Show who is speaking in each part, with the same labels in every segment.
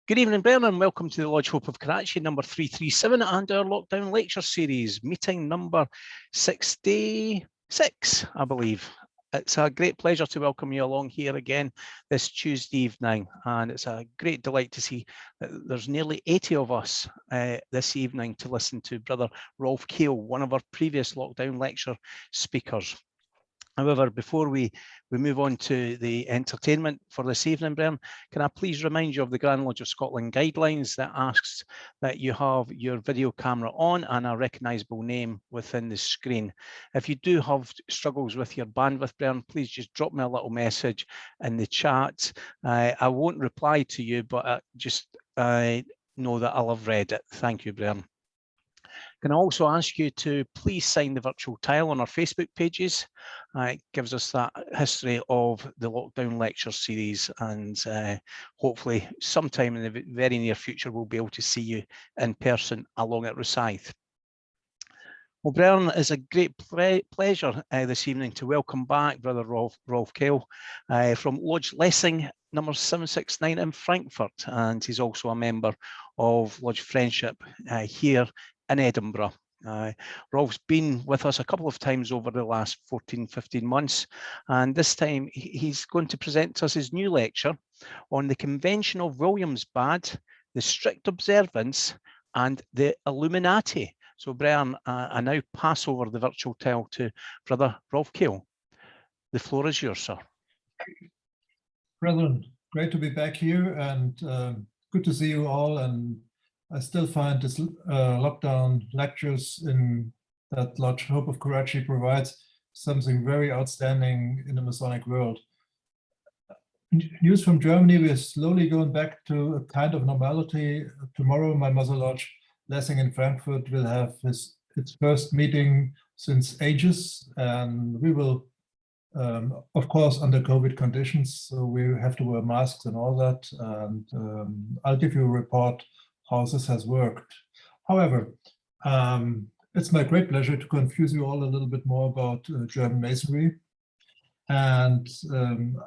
Speaker 1: Good evening, Bern, and welcome to the Lodge Hope of Karachi, number 337, and our lockdown lecture series, meeting number 66, I believe. It's a great pleasure to welcome you along here again this Tuesday evening, and it's a great delight to see that there's nearly 80 of us this evening to listen to Brother Rolf Keil, one of our previous lockdown lecture speakers. However, before we move on to the entertainment for this evening, Bern, can I please remind you of the Grand Lodge of Scotland guidelines that asks that you have your video camera on and a recognisable name within the screen. If you do have struggles with your bandwidth, Bern, please just drop me a little message in the chat. I won't reply to you, but just know that I'll have read it. Thank you, Bern. Can I also ask you to please sign the virtual tile on our Facebook pages? It gives us that history of the lockdown lecture series, and hopefully sometime in the very near future we'll be able to see you in person along at Rosyth. Well, Bern, it's a great pleasure this evening to welcome back Brother Rolf Keil from Lodge Lessing number 769 in Frankfurt, and he's also a member of Lodge Friendship here in Edinburgh. Rolf's been with us a couple of times over the last 14-15 months, and this time he's going to present to us his new lecture on the Convention of Wilhelmsbad, the strict observance, and the Illuminati. So, Brian, I now pass over the virtual tile to Brother Rolf Keil. The floor is yours, sir.
Speaker 2: Brethren, great to be back here, and good to see you all. And I still find this lockdown lectures in that Lodge Hope of Karachi provides something very outstanding in the Masonic world. News from Germany, we are slowly going back to a kind of normality. Tomorrow, my mother lodge, Lessing in Frankfurt, will have its first meeting since ages, and we will, of course, under COVID conditions, so we have to wear masks and all that, and I'll give you a report how this has worked. However, it's my great pleasure to confuse you all a little bit more about German Masonry. And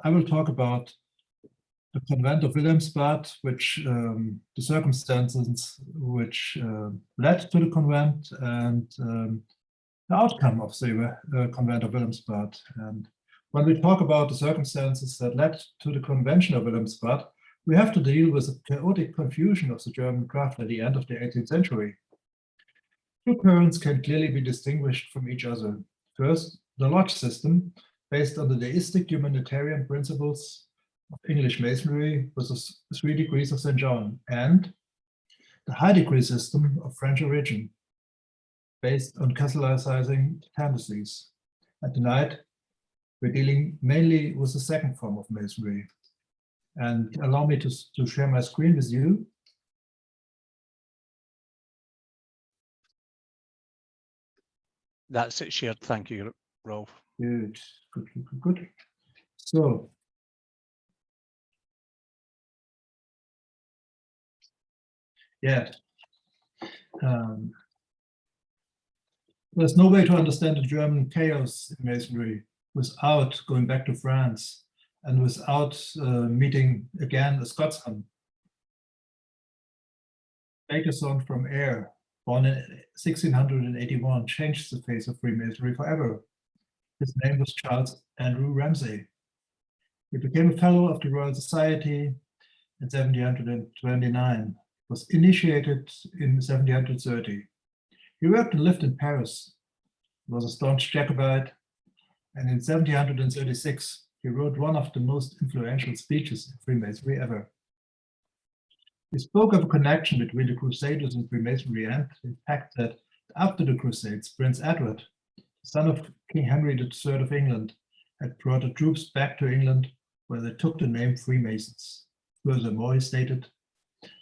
Speaker 2: I will talk about the Convent of Wilhelmsbad, which the circumstances which led to the convent, and the outcome of the Convent of Wilhelmsbad. And when we talk about the circumstances that led to the Convention of Wilhelmsbad, we have to deal with the chaotic confusion of the German craft at the end of the 18th century. Two currents can clearly be distinguished from each other. First, the lodge system, based on the deistic humanitarian principles of English Masonry with the 3 degrees of St. John, and the high degree system of French origin, based on Catholicizing tendencies. And tonight, we're dealing mainly with the second form of Masonry. And allow me to share my screen with you.
Speaker 1: That's it shared. Thank you, Rolf.
Speaker 2: Good, good, good, good. So, yeah. There's no way to understand the German chaos in Masonry without going back to France and without meeting again a Scotsman. Bakerson from Ayr, born in 1681, changed the face of Freemasonry forever. His name was Charles Andrew Ramsay. He became a Fellow of the Royal Society in 1729, was initiated in 1730. He worked and lived in Paris, was a staunch Jacobite, and in 1736, he wrote one of the most influential speeches in Freemasonry ever. He spoke of a connection between the Crusaders and Freemasonry, and the fact that after the Crusades, Prince Edward, son of King Henry III of England, had brought the troops back to England, where they took the name Freemasons. Furthermore, he stated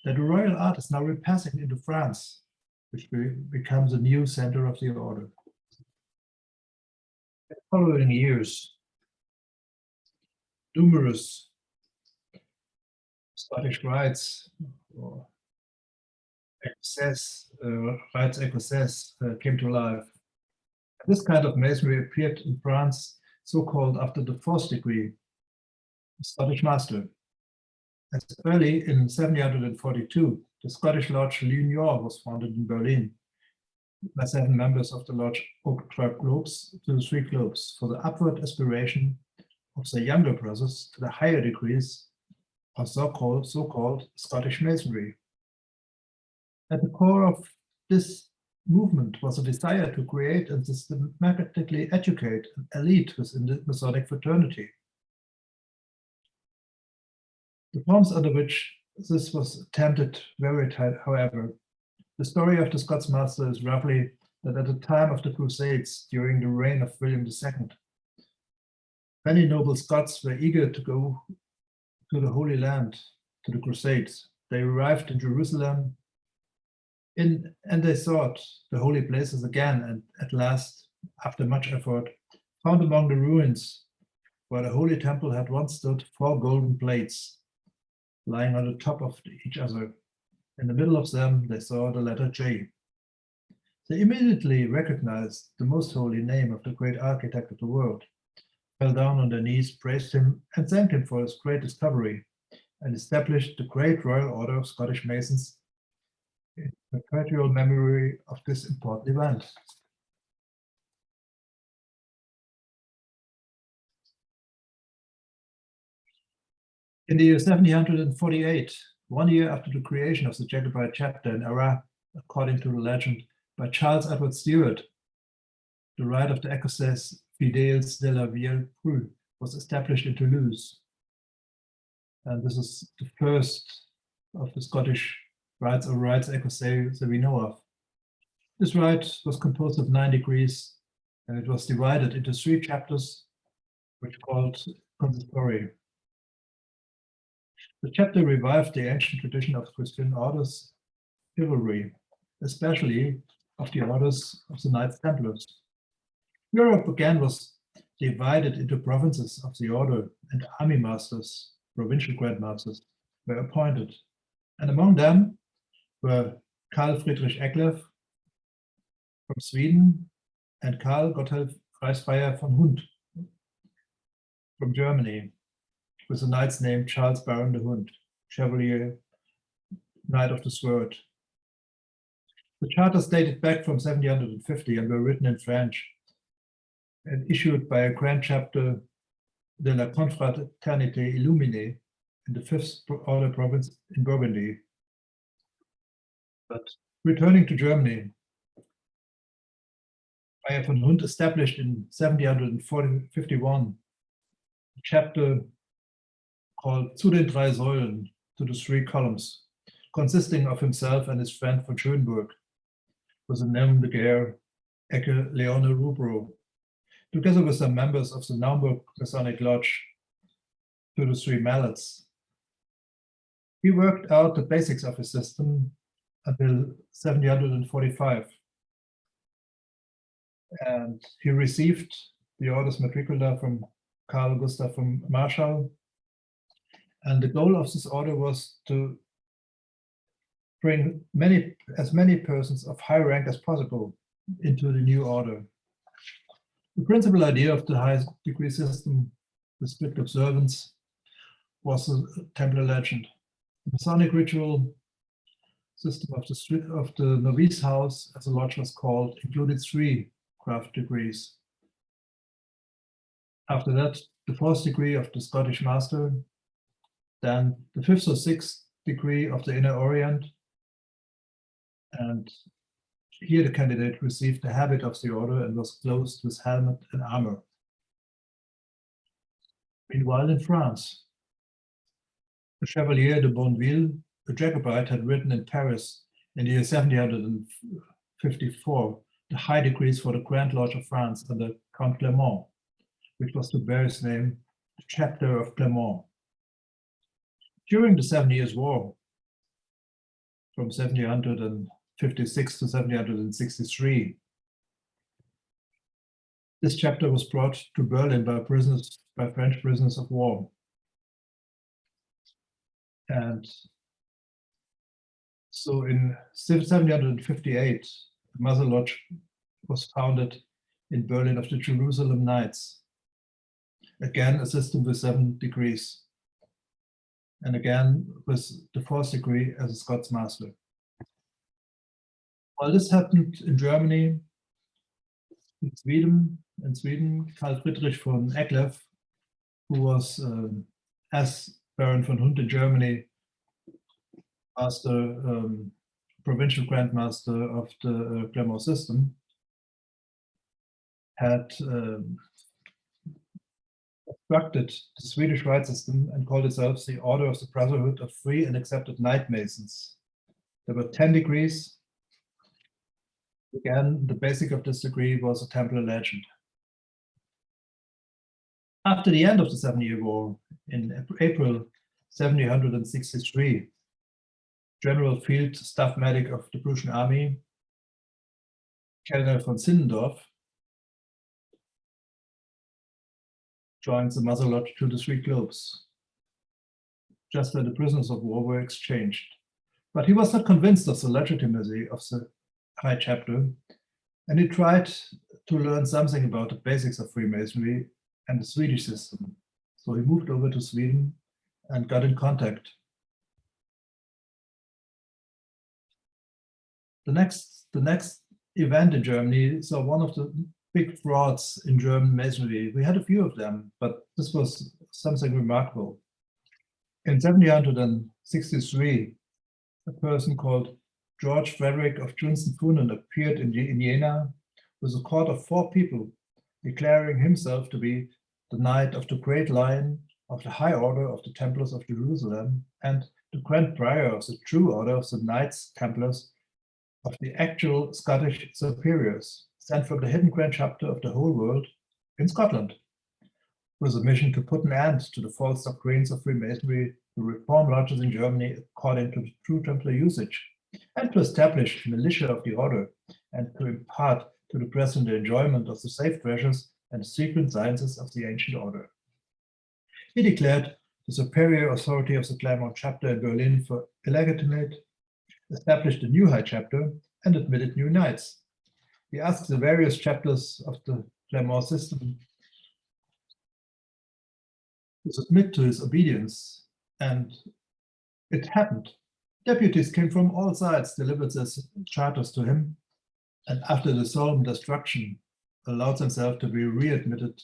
Speaker 2: that the royal art is now repassing into France, which becomes a new center of the order. In the following years, numerous Scottish rites or rites écossaise came to life. This kind of masonry appeared in France, so-called after the 4th degree, the Scottish master. As early in 1742, the Scottish Lodge L'Union was founded in Berlin by 7 members of the Lodge Oak Globes to the 3 globes for the upward aspiration of the younger brothers to the higher degrees of so-called Scottish Masonry. At the core of this movement was a desire to create and systematically educate an elite within the Masonic fraternity. The forms under which this was attempted varied, however. The story of the Scots Master is roughly that at the time of the Crusades, during the reign of William II, many noble Scots were eager to go to the Holy Land, to the Crusades. They arrived in Jerusalem and they sought the holy places again, and at last, after much effort, found among the ruins where the Holy Temple had once stood 4 golden plates lying on the top of each other. In the middle of them, they saw the letter J. They immediately recognized the most holy name of the great architect of the world, fell down on their knees, praised him, and thanked him for his great discovery, and established the Great Royal Order of Scottish Masons in perpetual memory of this important event. In the year 1748, 1 year after the creation of the Jacobite chapter in Arras, according to the legend, by Charles Edward Stewart, the rite of the Écossaise Fidèles de la Vieille Crue was established in Toulouse. And this is the first of the Scottish rites or rites Écossais that we know of. This rite was composed of 9 degrees, and it was divided into 3 chapters, which are called consistory. The chapter revived the ancient tradition of Christian orders chivalry, especially of the orders of the Knights Templars. Europe again was divided into provinces of the order, and army masters, provincial grand masters, were appointed. And among them were Carl Friedrich Eckleff from Sweden and Karl Gotthelf Reichsfeier von Hund from Germany, with a knight's name Charles Baron de Hund, Chevalier, Knight of the Sword. The charters dated back from 1750 and were written in French and issued by a Grand Chapter de la Confraternité Illuminée in the 5th Order province in Burgundy. But returning to Germany, Bayer von Hund established in 1751 a chapter called Zu den 3 Säulen, to the 3 columns, consisting of himself and his friend von Schönburg, with the nom de guerre Ecke Leone Rubro, together with some members of the Naumburg Masonic Lodge, to the 3 mallets. He worked out the basics of his system until 1745, and he received the Orders Matricula from Carl Gustav von Marschall. And the goal of this order was to bring as many persons of high rank as possible into the new order. The principal idea of the high degree system, the strict observance, was a Templar legend. The Masonic ritual system of the novice house, as the lodge was called, included 3 craft degrees. After that, the 4th degree of the Scottish Master, then the 5th or 6th degree of the Inner Orient, and here the candidate received the habit of the order and was clothed with helmet and armor. Meanwhile, in France, the Chevalier de Bonneville, a Jacobite, had written in Paris in the year 1754 the high degrees for the Grand Lodge of France under Count Clermont, which was to bear his name, the chapter of Clermont. During the 7 Years' War, from 1756 to 1763, this chapter was brought to Berlin by French prisoners of war. And so in 1758, the Mother Lodge was founded in Berlin of the Jerusalem Knights. Again, a system with 7 degrees. and again with the 4th degree as a Scots Master. While this happened in Germany, in Sweden, Carl Friedrich von Eckleff, who was as Baron von Hund in Germany, provincial Grand Master of the Glamour system, had constructed the Swedish Rite system and called itself the Order of the Brotherhood of Free and Accepted Knight Masons. There were 10 degrees. Again, the basic of this degree was a Templar legend. After the end of the 7-Year War, in April 1763, General Field Staff Medic of the Prussian Army, Kellner von Sinnendorf, joined the Mother Lodge to the Three Globes, just where the prisoners of war were exchanged. But he was not convinced of the legitimacy of the High Chapter, and he tried to learn something about the basics of Freemasonry and the Swedish system. So he moved over to Sweden and got in contact. The next event in Germany saw one of the big frauds in German Masonry. We had a few of them, but this was something remarkable. In 1763, a person called George Frederick of Junsen-Funen appeared in Jena with a court of 4 people, declaring himself to be the Knight of the Great Lion of the High Order of the Templars of Jerusalem and the Grand Prior of the True Order of the Knights Templars of the actual Scottish superiors, sent from the hidden Grand Chapter of the whole world in Scotland, with a mission to put an end to the false doctrines of Freemasonry, to reform lodges in Germany according to the true Templar usage, and to establish militia of the order, and to impart to the brethren the enjoyment of the safe treasures and the secret sciences of the ancient order. He declared the superior authority of the Claremont chapter in Berlin for illegitimate, established a new High Chapter, and admitted new knights. He asked the various chapters of the Claremont system to submit to his obedience, and it happened. Deputies came from all sides, delivered their charters to him, and after the solemn destruction, allowed themselves to be readmitted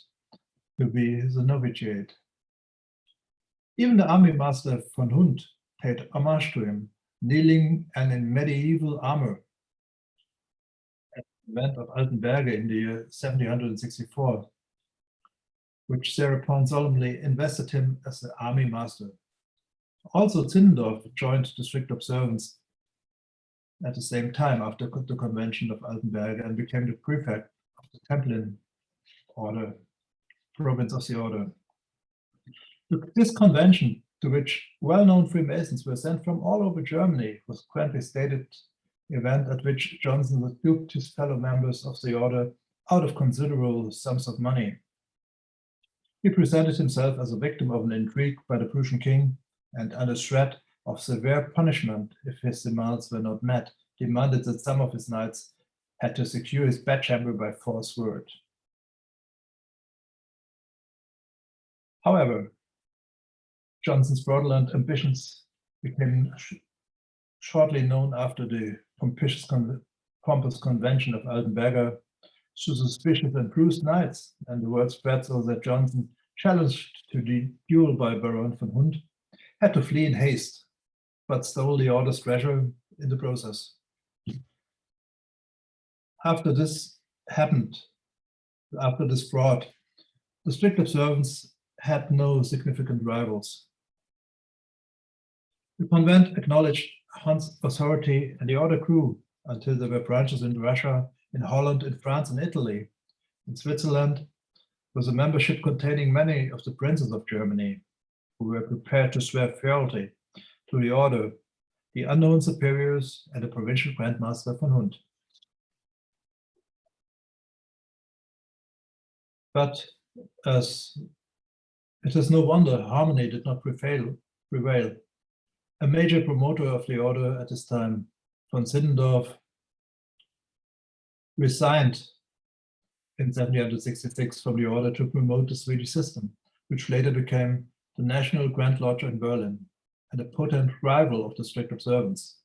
Speaker 2: to be the novitiate. Even the army master von Hund paid homage to him, kneeling and in medieval armor. At the event of Altenberge in the year 1764, which thereupon solemnly invested him as the army master. Also, Zinnendorf joined the strict observance at the same time after the convention of Altenberge and became the prefect of the Templin order, province of the order. This convention, to which well-known Freemasons were sent from all over Germany, was a grandly stated event at which Johnson duped his fellow members of the order out of considerable sums of money. He presented himself as a victim of an intrigue by the Prussian king, and under threat of severe punishment if his demands were not met, demanded that some of his knights had to secure his bedchamber by force word. However, Johnson's fraudulent ambitions became shortly known after the pompous convention of Altenberge to suspicious and bruised knights, and the word spread so that Johnson, challenged to the duel by Baron von Hund, had to flee in haste, but stole the order's treasure in the process. After this happened, after this fraud, the strict observance had no significant rivals. The convent acknowledged Hund's authority, and the order grew until there were branches in Russia, in Holland, in France, and Italy. In Switzerland was a membership containing many of the princes of Germany, who were prepared to swear fealty to the order, the unknown superiors, and the provincial Grand Master von Hund. But as it is no wonder harmony did not prevail. A major promoter of the order at this time, von Siddendorf, resigned in 1766 from the order to promote the Swedish system, which later became the National Grand Lodge in Berlin. and a potent rival of the strict observance.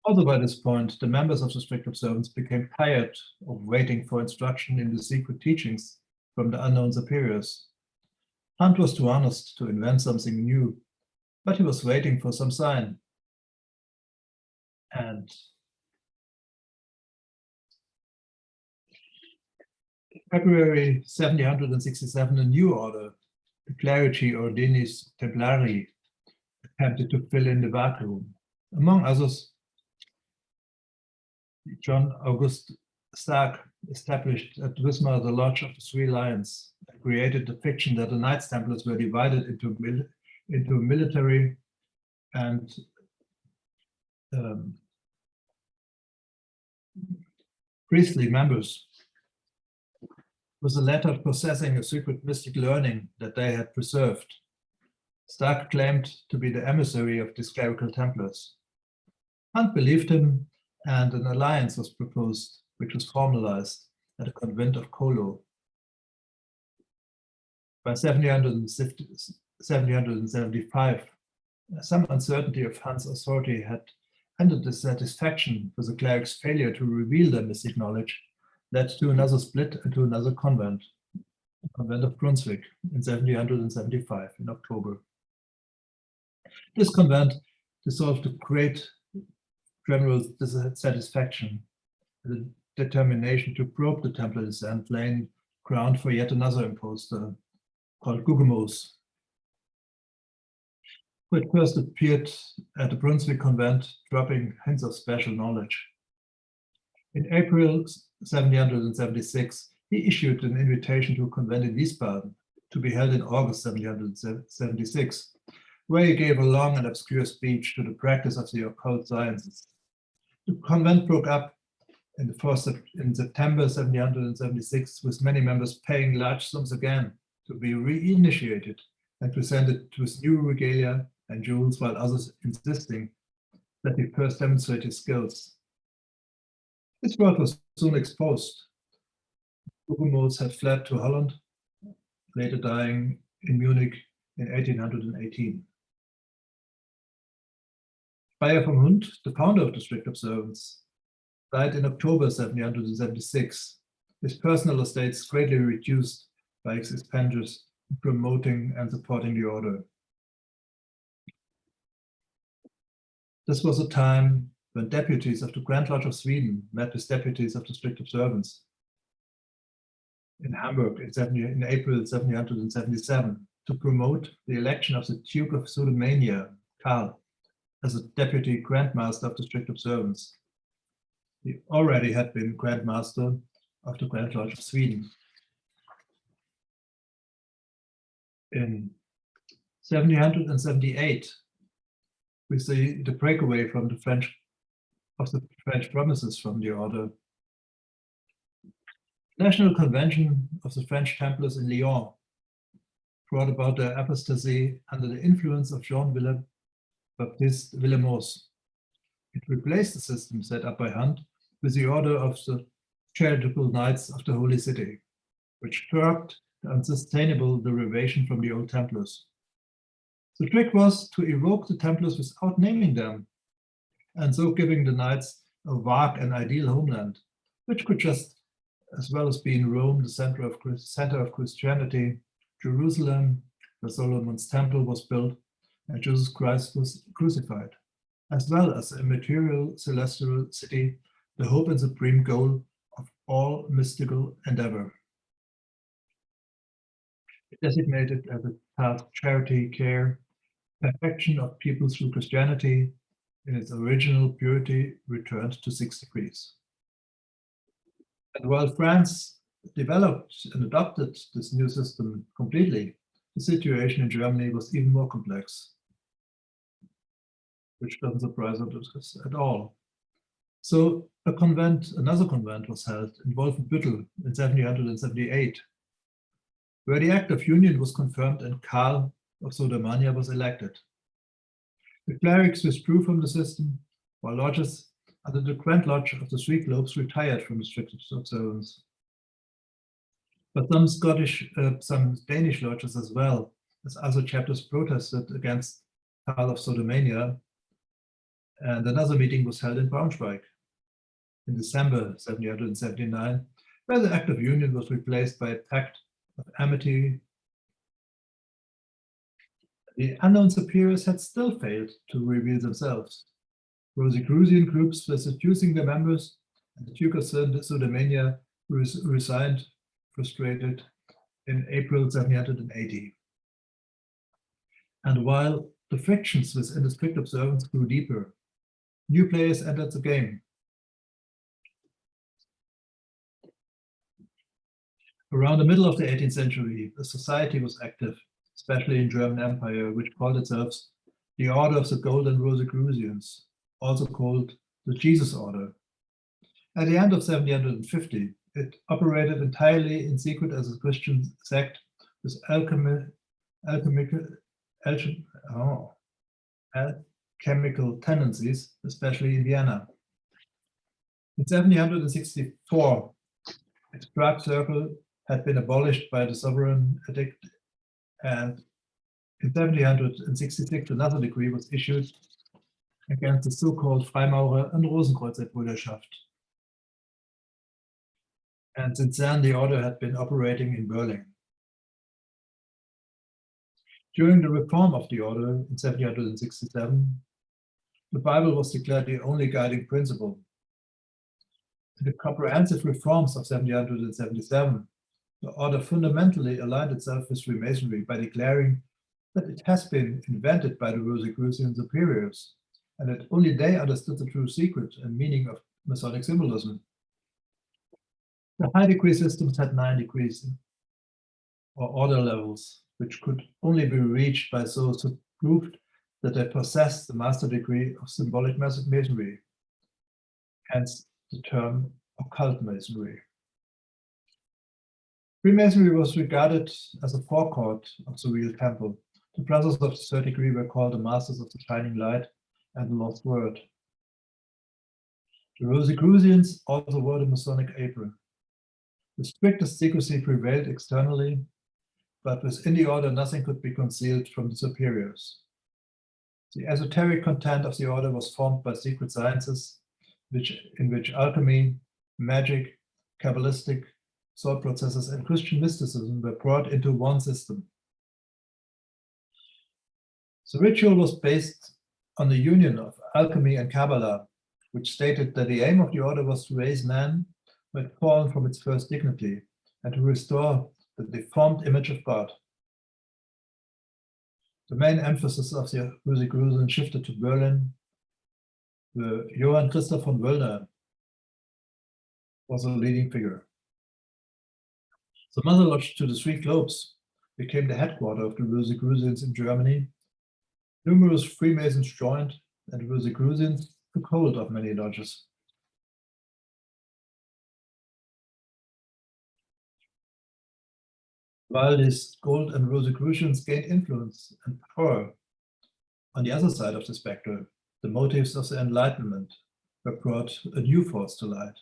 Speaker 2: Also by this point, the members of the strict observance became tired of waiting for instruction in the secret teachings from the unknown superiors. Hunt was too honest to invent something new, but he was waiting for some sign. And in February 1767, a new order, the Clerici Ordinis Templari, attempted to fill in the vacuum. Among others, John August Stark established at Wismar the Lodge of the Three Lions and created the fiction that the Knights Templars were divided into military and priestly members, with the latter possessing a secret mystic learning that they had preserved. Stark claimed to be the emissary of these clerical Templars. Hunt believed him, and an alliance was proposed, which was formalized at the convent of Colo. By 1775, some uncertainty of Hunt's authority had ended dissatisfaction with the clerics' failure to reveal their mystic knowledge, led to another split into another convent, the convent of Brunswick, in 1775 in October. This convent dissolved to great general dissatisfaction, the determination to probe the Templar descent laying ground for yet another impostor called Gugemos, who had first appeared at the Brunswick convent, dropping hints of special knowledge. In April 1776, he issued an invitation to a convent in Wiesbaden, to be held in August 1776, where he gave a long and obscure speech to the practice of the occult sciences. The convent broke up in September 1776, with many members paying large sums again to be reinitiated and presented with new regalia and jewels, while others insisting that he first demonstrate his skills. His work was soon exposed. Gugemos had fled to Holland, later dying in Munich in 1818. Speyer vom Hund, the founder of the strict observance, died in October 1776, his personal estates greatly reduced by his expenditures in promoting and supporting the order. This was a time when deputies of the Grand Lodge of Sweden met with deputies of the strict observance in Hamburg in April 1777 to promote the election of the Duke of Sudermania, Keil, as a deputy Grand Master of the strict observance. He already had been Grand Master of the Grand Lodge of Sweden. In 1778, we see the breakaway from the French promises from the order. National Convention of the French Templars in Lyon brought about their apostasy under the influence of Jean-Baptiste Wilhelmsbad. It replaced the system set up by Hunt with the order of the charitable Knights of the Holy City, which curbed the unsustainable derivation from the old Templars. The trick was to evoke the Templars without naming them, and so giving the Knights a vague and ideal homeland, which could just as well as be in Rome, the center of Christianity, Jerusalem, where Solomon's temple was built, and Jesus Christ was crucified, as well as a material celestial city, the hope and supreme goal of all mystical endeavor. It designated as a task charity, care, perfection of people through Christianity, in its original purity returned to 6 degrees. And while France developed and adopted this new system completely, the situation in Germany was even more complex, which doesn't surprise us at all. So another convent was held in Wolfenbüttel in 1778, where the Act of Union was confirmed and Keil of Sudermania was elected. The clerics withdrew from the system, while lodges under the Grand Lodge of the Three Globes retired from the strict observance. But some Danish lodges as well as other chapters protested against Keil of Sodomania, and another meeting was held in Braunschweig in December 1779, where the Act of Union was replaced by a pact of amity. The unknown superiors had still failed to reveal themselves. Rosicrucian groups were seducing their members, and the Duke of Sodomania resigned, frustrated, in April 1780. And while the frictions within the strict observance grew deeper, new players entered the game. Around the middle of the 18th century, a society was active, especially in German Empire, which called itself the Order of the Golden Rosicrucians, also called the Jesus Order. At the end of 1750, it operated entirely in secret as a Christian sect with alchemical tendencies, especially in Vienna. In 1764, its drug circle had been abolished by the sovereign edict, and in 1766 another decree was issued against the so-called Freimaurer and Rosenkreuzerbrüderschaft. And since then, the order had been operating in Berlin. During the reform of the order in 1767, the Bible was declared the only guiding principle. In the comprehensive reforms of 1777, the order fundamentally aligned itself with Freemasonry by declaring that it has been invented by the Rosicrucian superiors, and that only they understood the true secret and meaning of Masonic symbolism. The high degree systems had 9 degrees or order levels, which could only be reached by those who proved that they possessed the master degree of symbolic masonry, hence the term occult masonry. Freemasonry was regarded as a forecourt of the real temple. The brothers of the third degree were called the masters of the shining light and the lost word. The Rosicrucians also wore the Masonic apron. The strictest secrecy prevailed externally, but within the order nothing could be concealed from the superiors. The esoteric content of the order was formed by secret sciences, in which alchemy, magic, Kabbalistic thought processes, and Christian mysticism were brought into one system. The ritual was based on the union of alchemy and Kabbalah, which stated that the aim of the order was to raise man who had fallen from its first dignity and to restore the deformed image of God. The main emphasis of the Rosicrucians shifted to Berlin. The Johann Christoph von Wöllner was a leading figure. The Mother Lodge to the Three Globes became the headquarters of the Rosicrucians in Germany. Numerous Freemasons joined, and Rosicrucians took hold of many lodges. While these Gold and Rosicrucians gained influence and power, on the other side of the spectrum, the motives of the Enlightenment were brought a new force to light.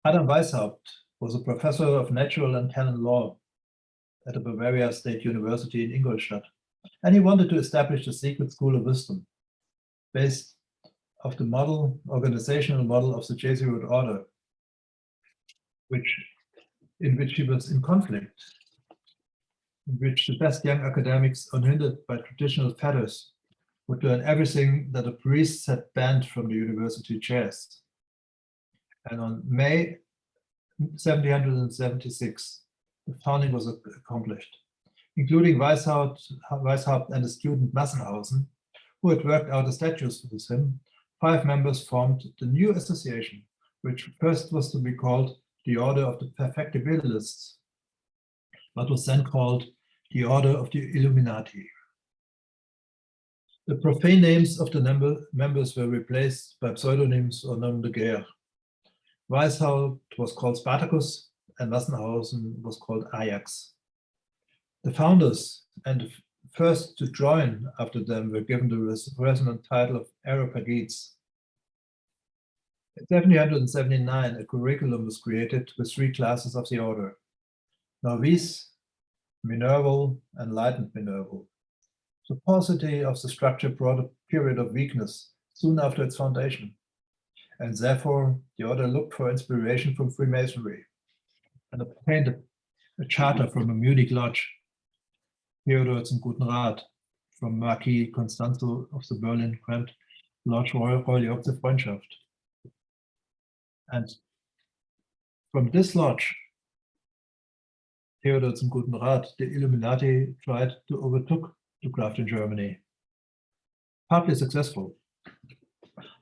Speaker 2: Adam Weishaupt was a professor of natural and canon law at the Bavaria State University in Ingolstadt, and he wanted to establish a secret school of wisdom based off the organizational model of the Jesuit order, in which he was in conflict, in which the best young academics, unhindered by traditional fetters, would learn everything that the priests had banned from the university chairs. And on May 1776, the founding was accomplished, including Weishaupt and the student Massenhausen, who had worked out the statutes with him. 5 members formed the new association, which first was to be called the Order of the Perfectibilists, but was then called the Order of the Illuminati. The profane names of the members were replaced by pseudonyms or noms de guerre. Weishaupt was called Spartacus, and Massenhausen was called Ajax. The founders and the first to join after them were given the resonant title of Areopagites. In 1779, a curriculum was created with 3 classes of the order: novice, Minerval, enlightened Minerval. The paucity of the structure brought a period of weakness soon after its foundation, and therefore the order looked for inspiration from Freemasonry and obtained a charter from a Munich lodge, Theodor zum Guten Rat, from Marquis Constanzo of the Berlin Grand Lodge Royal Oak der Freundschaft. And from this lodge, Theodor zum Guten Rat, the Illuminati tried to overtook the craft in Germany. Partly successful.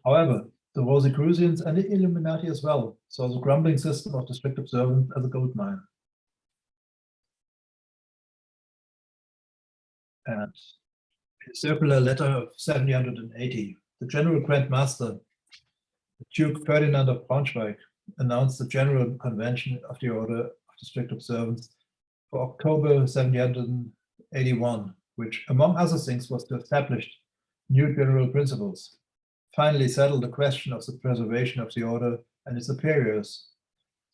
Speaker 2: However, the Rosicrucians and the Illuminati as well saw the crumbling system of the strict observance as a gold mine. And in circular letter of 1780, the General Grand Master, Duke Ferdinand of Braunschweig, announced the General Convention of the Order of the Strict Observance for October 1781, which, among other things, was to establish new general principles, finally settle the question of the preservation of the order and its superiors.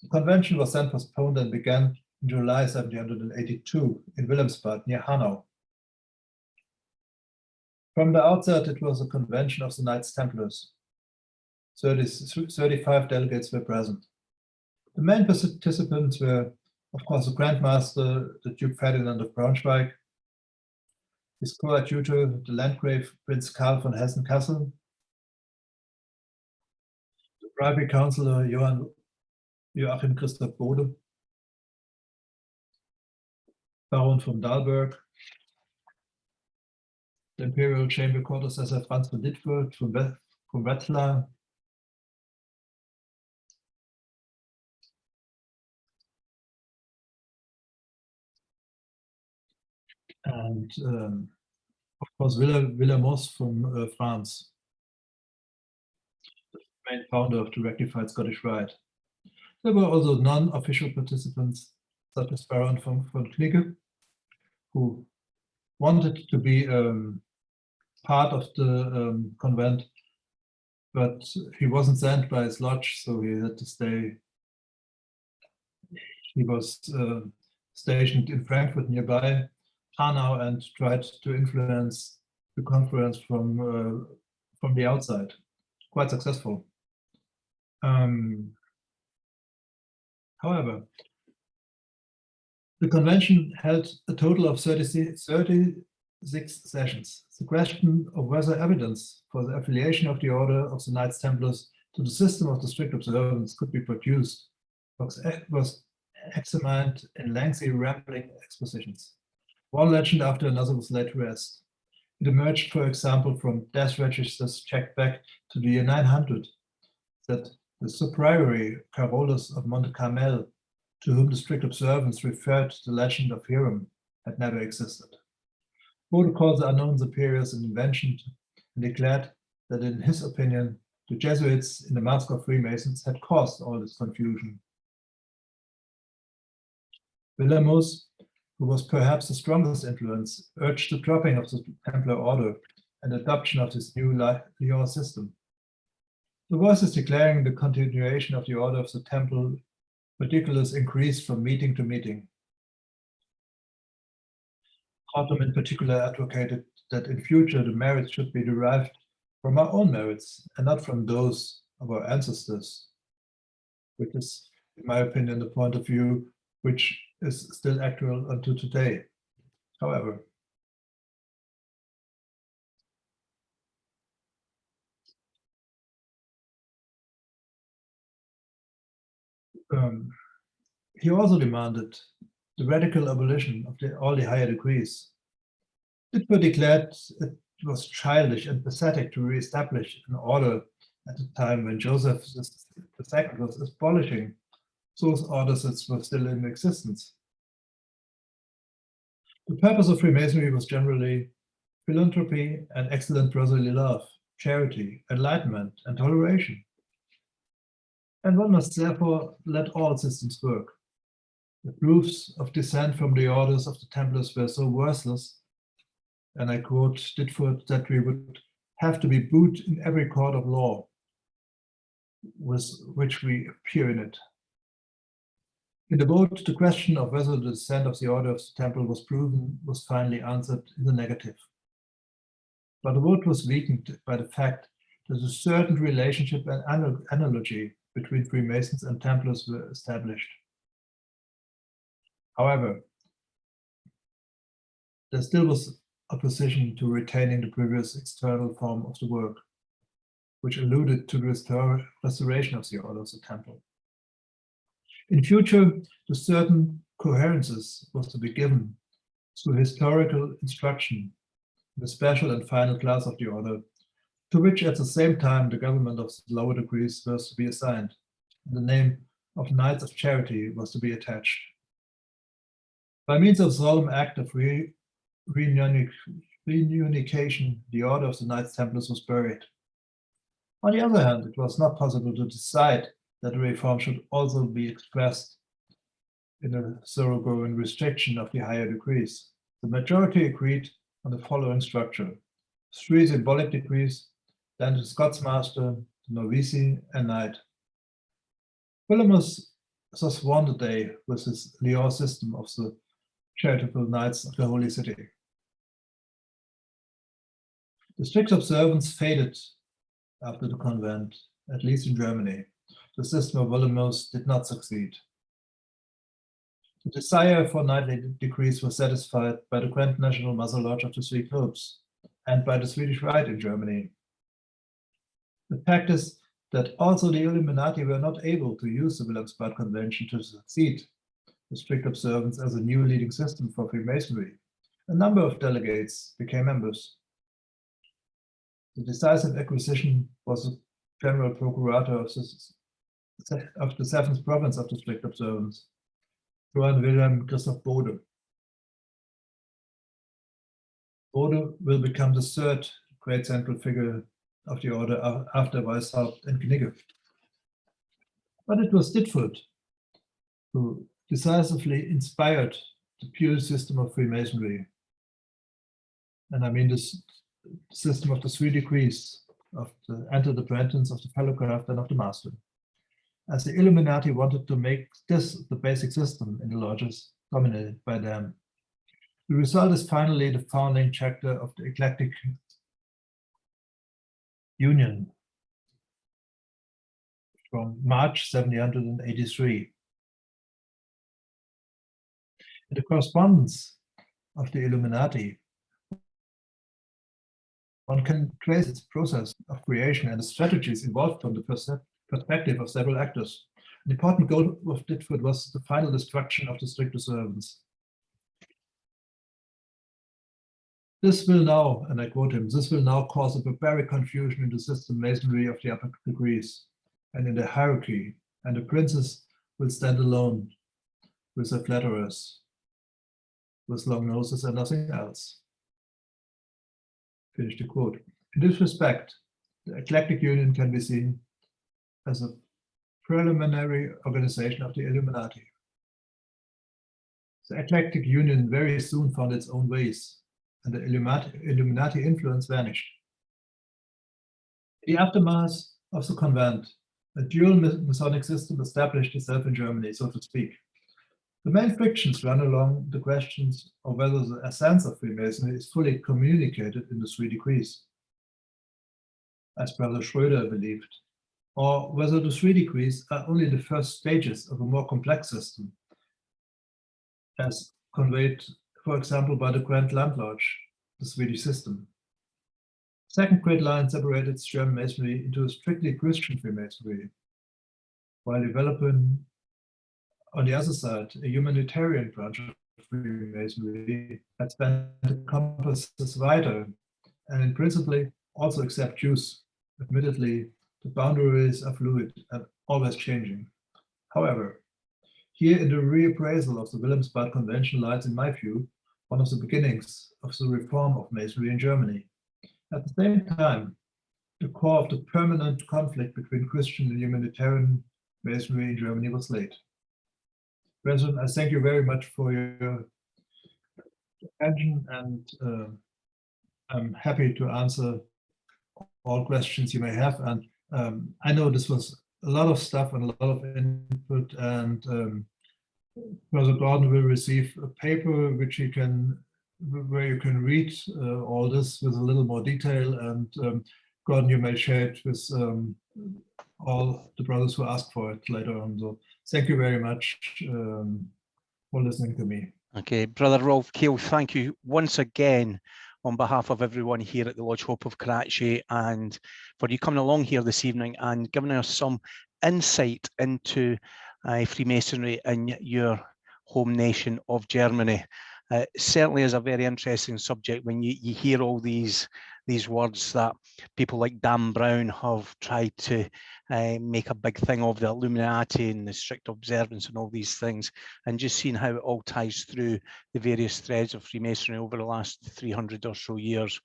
Speaker 2: The convention was then postponed and began in July 1782 in Wilhelmsbad near Hanau. From the outset, it was a convention of the Knights Templars. 35 delegates were present. The main participants were, of course, the Grand Master, the Duke Ferdinand of Braunschweig, his coadjutor, the Landgrave Prince Keil von Hessen-Kassel, the Privy Councillor Joachim Christoph Bode, Baron von Dahlberg, the Imperial Chamber Court Assessor Franz von Dittfurt from Wetzlar, and of course Wilhelmsbad from France, the main founder of the rectified Scottish Rite. There were also non-official participants such as Baron von Knigge, who wanted to be part of the convent, but he wasn't sent by his lodge, so he had to stay. He was stationed in Frankfurt nearby Hanau and tried to influence the conference from the outside. Quite successful. However, the convention held a total of 36 sessions. The question of whether evidence for the affiliation of the Order of the Knights Templars to the system of the strict observance could be produced was examined in lengthy, rambling expositions. One legend after another was laid to rest. It emerged, for example, from death registers checked back to the year 900 that the subprior Carolus of Monte Carmel, to whom the strict observance referred to the legend of Hiram, had never existed. Bode called the unknown superiors an invention and declared that, in his opinion, the Jesuits in the mask of Freemasons had caused all this confusion. Wilhelmus, who was perhaps the strongest influence, urged the dropping of the Templar order and adoption of this new Lyon system. The voices declaring the continuation of the order of the Temple Ridiculous increased from meeting to meeting. Hartmann in particular advocated that in future the merits should be derived from our own merits and not from those of our ancestors, which is, in my opinion, the point of view which is still actual until today. However, he also demanded the radical abolition of all the higher degrees. It declared it was childish and pathetic to re-establish an order at a time when Joseph II was abolishing those orders that were still in existence. The purpose of Freemasonry was generally philanthropy and excellent brotherly love, charity, enlightenment, and toleration. And one must therefore let all systems work. The proofs of dissent from the orders of the Templars were so worthless, and I quote Dittfurt, that we would have to be booed in every court of law with which we appear in it. In the vote, the question of whether the descent of the Order of the Temple was proven was finally answered in the negative. But the vote was weakened by the fact that a certain relationship and analogy between Freemasons and Templars were established. However, there still was opposition to retaining the previous external form of the work, which alluded to the restoration of the Order of the Temple. In future, the certain coherences was to be given through historical instruction, the special and final class of the order, to which at the same time the government of the lower degrees was to be assigned, and the name of Knights of Charity was to be attached. By means of solemn act of reunification, the order of the Knights Templars was buried. On the other hand, it was not possible to decide that the reform should also be expressed in a thoroughgoing restriction of the higher degrees. The majority agreed on the following structure: 3 symbolic degrees, then the Scotsmaster, the Novice, and Knight. Wilhelmus thus won the day with his Lyon system of the charitable Knights of the Holy City. The strict observance faded after the convent, at least in Germany. The system of Wilhelmus did not succeed. The desire for knightly degrees was satisfied by the Grand National Mother Lodge of the Three Popes and by the Swedish Rite in Germany. The fact is that also the Illuminati were not able to use the Wilhelmsbad Convention to succeed the strict observance as a new leading system for Freemasonry. A number of delegates became members. The decisive acquisition was the General Procurator of the 7th province of the strict observance, Johann Wilhelm Christoph Bode. Bode will become the 3rd great central figure of the order after Weishaupt and Knigge. But it was Ditfurth who decisively inspired the pure system of Freemasonry. And I mean this system of the 3 degrees of the Enter-the-Apprentice, of the Fellowcraft, and of the Master. As the Illuminati wanted to make this the basic system in the lodges dominated by them. The result is finally the founding chapter of the Eclectic Union from March 1783. In the correspondence of the Illuminati, one can trace its process of creation and the strategies involved from the perspective of several actors. An important goal of Ditfurth was the final destruction of the strict observance. This will now, and I quote him, this will now cause a barbaric confusion in the system masonry of the upper degrees and in the hierarchy, and the princes will stand alone with their flatterers, with long noses and nothing else. Finish the quote. In this respect, the Eclectic Union can be seen as a preliminary organization of the Illuminati. The Eclectic Union very soon found its own ways, and the Illuminati influence vanished. In the aftermath of the convent, a dual Masonic system established itself in Germany, so to speak. The main frictions run along the questions of whether the essence of Freemasonry is fully communicated in the 3 degrees, as Brother Schröder believed, or whether the 3 degrees are only the first stages of a more complex system, as conveyed, for example, by the Grand Land Lodge, the Swedish system. Second great line separated German Masonry into a strictly Christian Freemasonry, while developing, on the other side, a humanitarian branch of Freemasonry that spanned the compasses wider, and in principle also accept Jews. Admittedly, the boundaries are fluid and always changing. However, here in the reappraisal of the Wilhelmsbad Convention lies, in my view, one of the beginnings of the reform of Masonry in Germany. At the same time, the core of the permanent conflict between Christian and humanitarian Masonry in Germany was laid. Brethren, I thank you very much for your attention, and I'm happy to answer all questions you may have. And I know this was a lot of stuff and a lot of input, and Brother Gordon will receive a paper which he can, where you can read all this with a little more detail, and Gordon, you may share it with all the brothers who ask for it later on. So thank you very much for listening to me.
Speaker 1: Okay, Brother Rolf, Keil, thank you once again on behalf of everyone here at the Lodge Hope of Karachi, and for you coming along here this evening and giving us some insight into Freemasonry in your home nation of Germany. Certainly is a very interesting subject when you hear all these words that people like Dan Brown have tried to make a big thing of, the Illuminati and the strict observance and all these things, and just seeing how it all ties through the various threads of Freemasonry over the last 300 or so years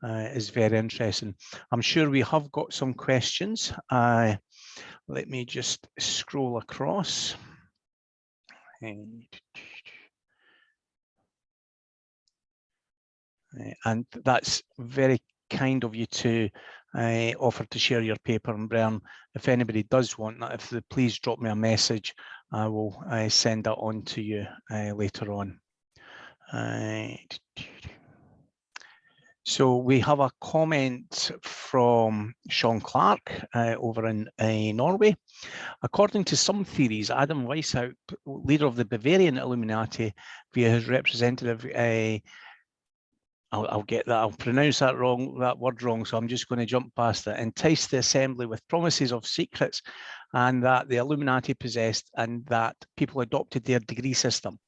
Speaker 1: is very interesting. I'm sure we have got some questions. Let me just scroll across. And that's very kind of you to offer to share your paper. And Brian, if anybody does want that, please drop me a message. I will send that on to you later on. So we have a comment from Sean Clark over in Norway. According to some theories, Adam Weishaupt, leader of the Bavarian Illuminati, via his representative, I'll get that, I'll pronounce that word wrong, so I'm just going to jump past it, enticed the assembly with promises of secrets and that the Illuminati possessed, and that people adopted their degree system.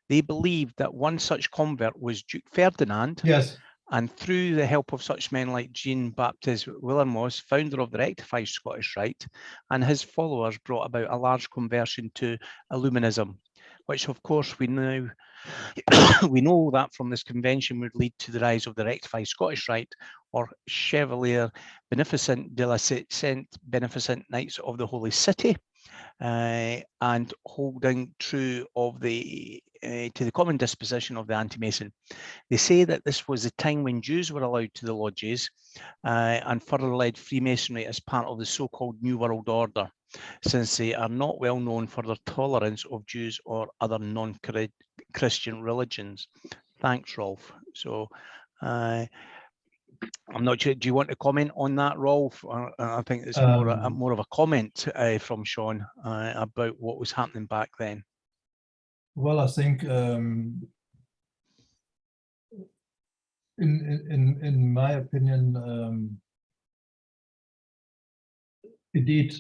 Speaker 1: They believed that one such convert was Duke Ferdinand.
Speaker 2: Yes.
Speaker 1: And through the help of such men like Jean-Baptiste Wilhelmsbad, founder of the rectified Scottish Rite, and his followers brought about a large conversion to Illuminism, which of course we now we know that from this convention would lead to the rise of the rectified Scottish Rite, or Chevalier Beneficent de la Saint Beneficent Knights of the Holy City, and holding true of the to the common disposition of the anti-Mason. They say that this was the time when Jews were allowed to the lodges, and further led Freemasonry as part of the so-called New World Order, since they are not well known for their tolerance of Jews or other non-Christian religions. Thanks, Rolf. So I'm not sure, do you want to comment on that, Rolf? I think it's more of a comment from Sean about what was happening back then.
Speaker 2: Well, I think in my opinion, indeed,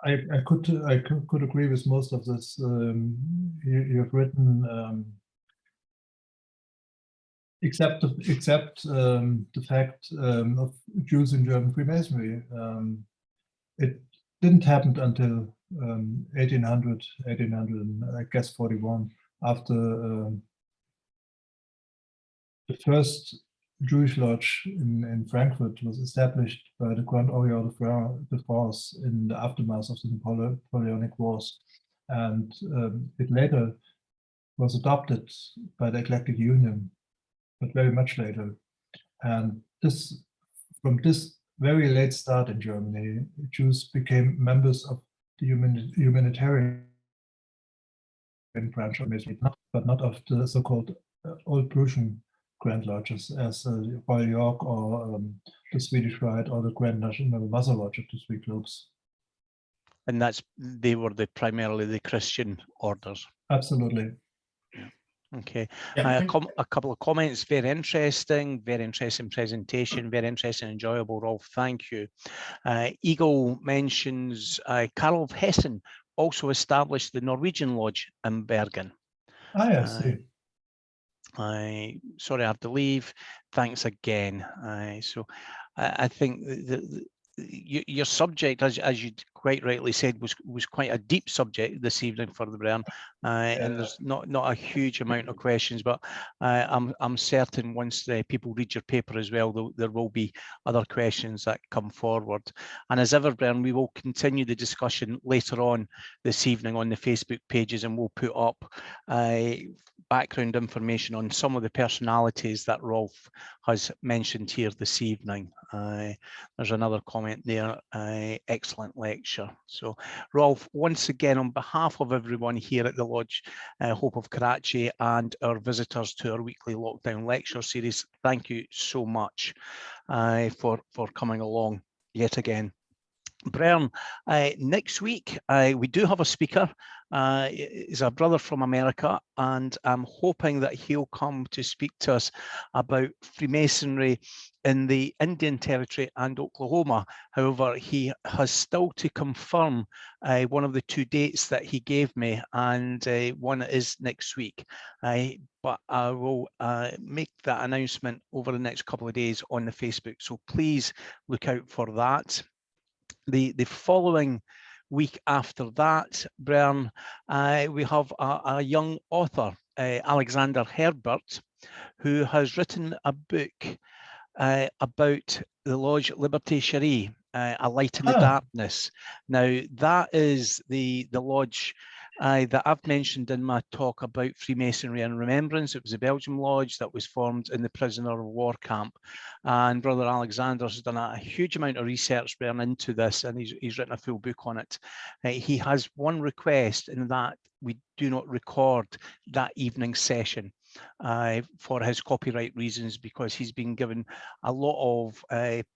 Speaker 2: I could agree with most of this you've written, except the fact of Jews in German Freemasonry. It didn't happen until 1800, I guess 41, after the first Jewish lodge in Frankfurt was established by the Grand Orient de France in the aftermath of the Napoleonic Wars, and it later was adopted by the Eclectic Union, but very much later. And this, from this very late start in Germany, Jews became members of the humanitarian branch of Masonry, but not of the so-called Old Prussian Grand Lodges, as Royal York or the Swedish Rite or the Grand National Mother Lodge of the Three Globes.
Speaker 1: And they were primarily the Christian orders.
Speaker 2: Absolutely.
Speaker 1: Okay, yeah. A couple of comments. Very interesting presentation, very interesting, enjoyable, Rolf. Thank you. Eagle mentions Karl of Hessen also established the Norwegian Lodge in Bergen.
Speaker 2: I see.
Speaker 1: Sorry, I have to leave. Thanks again. So I think your subject, as you quite rightly said, was quite a deep subject this evening for the Brian, and there's not a huge amount of questions, but I'm certain once the people read your paper as well, there will be other questions that come forward. And as ever, Brian, we will continue the discussion later on this evening on the Facebook pages, and we'll put up background information on some of the personalities that Rolf has mentioned here this evening. There's another comment there, excellent lecture. So Rolf, once again, on behalf of everyone here at the Lodge Hope of Karachi and our visitors to our weekly lockdown lecture series, thank you so much for coming along yet again. Bern, next week we do have a speaker. He's a brother from America, and I'm hoping that he'll come to speak to us about Freemasonry in the Indian Territory and Oklahoma. However, he has still to confirm one of the 2 dates that he gave me, and one is next week. But I will make that announcement over the next couple of days on the Facebook, so please look out for that. The following week after that, Bern, we have a young author, Alexander Herbert, who has written a book about the Lodge Liberté Chérie, A Light in the Darkness. Now, that is the lodge that I've mentioned in my talk about Freemasonry and Remembrance. It was a Belgium lodge that was formed in the prisoner of war camp. And Brother Alexander has done a huge amount of research into this, and he's written a full book on it. He has one request, in that we do not record that evening session for his copyright reasons, because he's been given a lot of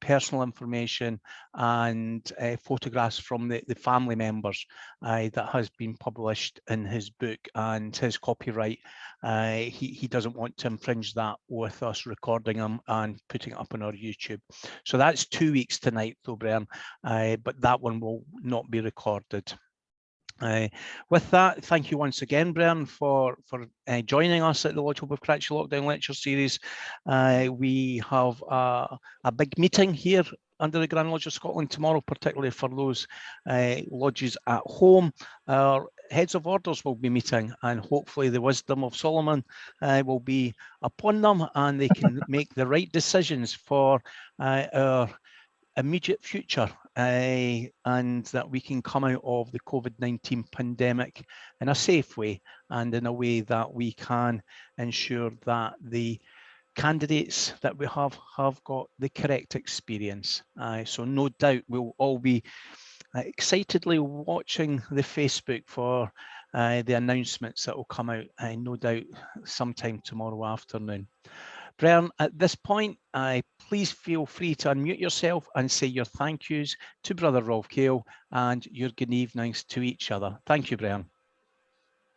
Speaker 1: personal information and photographs from the family members that has been published in his book, and his copyright, he doesn't want to infringe that with us recording them and putting it up on our YouTube. So that's 2 weeks tonight though, Bern, but that one will not be recorded. With that, thank you once again, Bern, for joining us at the Lodge Hope of Karachi Lockdown Lecture Series. We have a big meeting here under the Grand Lodge of Scotland tomorrow, particularly for those lodges at home. Our heads of orders will be meeting, and hopefully the wisdom of Solomon will be upon them, and they can make the right decisions for our immediate future, and that we can come out of the COVID-19 pandemic in a safe way, and in a way that we can ensure that the candidates that we have got the correct experience. So no doubt we'll all be excitedly watching the Facebook for the announcements that will come out, no doubt sometime tomorrow afternoon. Bern, at this point, please feel free to unmute yourself and say your thank yous to Brother Rolf Keil and your good evenings to each other. Thank you, Bern.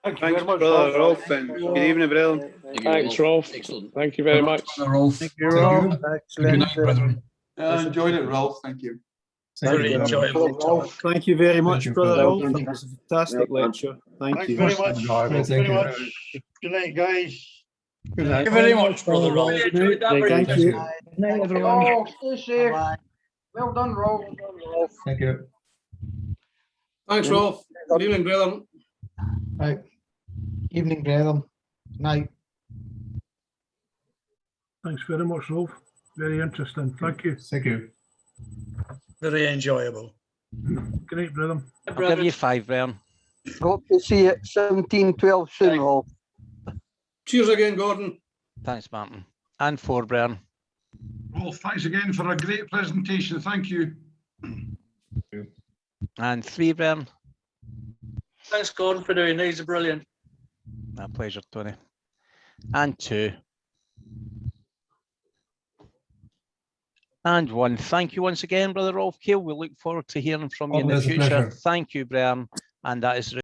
Speaker 3: Thanks, Brother Rolf, and good evening, brethren.
Speaker 4: Thanks, Rolf.
Speaker 3: Excellent.
Speaker 4: Thank you very much.
Speaker 5: Rolf.
Speaker 2: Thank you, Rolf.
Speaker 5: Good night, brethren.
Speaker 6: I enjoyed it, Rolf. Thank you.
Speaker 5: Very enjoyable.
Speaker 7: Rolf, thank you very much,
Speaker 2: Thank you,
Speaker 7: Brother
Speaker 2: Brother
Speaker 7: Rolf.
Speaker 2: Rolf.
Speaker 7: That was a fantastic lecture. Thank
Speaker 8: Thanks
Speaker 7: you.
Speaker 8: very much.
Speaker 2: Thank
Speaker 8: Very
Speaker 2: you.
Speaker 8: much. Good night, guys.
Speaker 5: Good night. Thank you very much, Brother Rolf.
Speaker 7: Thank you.
Speaker 2: Good
Speaker 5: night, everyone.
Speaker 8: Stay safe. Well done, Rolf.
Speaker 2: Thank you.
Speaker 6: Thanks, Rolf. Good evening, brethren.
Speaker 5: Right. Evening, brethren. Night.
Speaker 9: Thanks very much, Rolf. Very interesting. Thank you.
Speaker 2: Thank you.
Speaker 5: Very enjoyable.
Speaker 9: Good night, brethren.
Speaker 1: I'll give you 5, Bern.
Speaker 10: Hope to see you at 1712 soon, Rolf.
Speaker 6: Cheers again, Gordon.
Speaker 1: Thanks, Martin. And 4, Bern.
Speaker 9: Rolf, thanks again for a great presentation. Thank you.
Speaker 1: And 3, Bern.
Speaker 4: Thanks, Gordon, for doing these. Brilliant.
Speaker 1: My pleasure, Tony. And 2. And 1. Thank you once again, Brother Rolf Keil. We look forward to hearing from you in the
Speaker 2: Always a
Speaker 1: future.
Speaker 2: pleasure.
Speaker 1: Thank you, Bern. And that is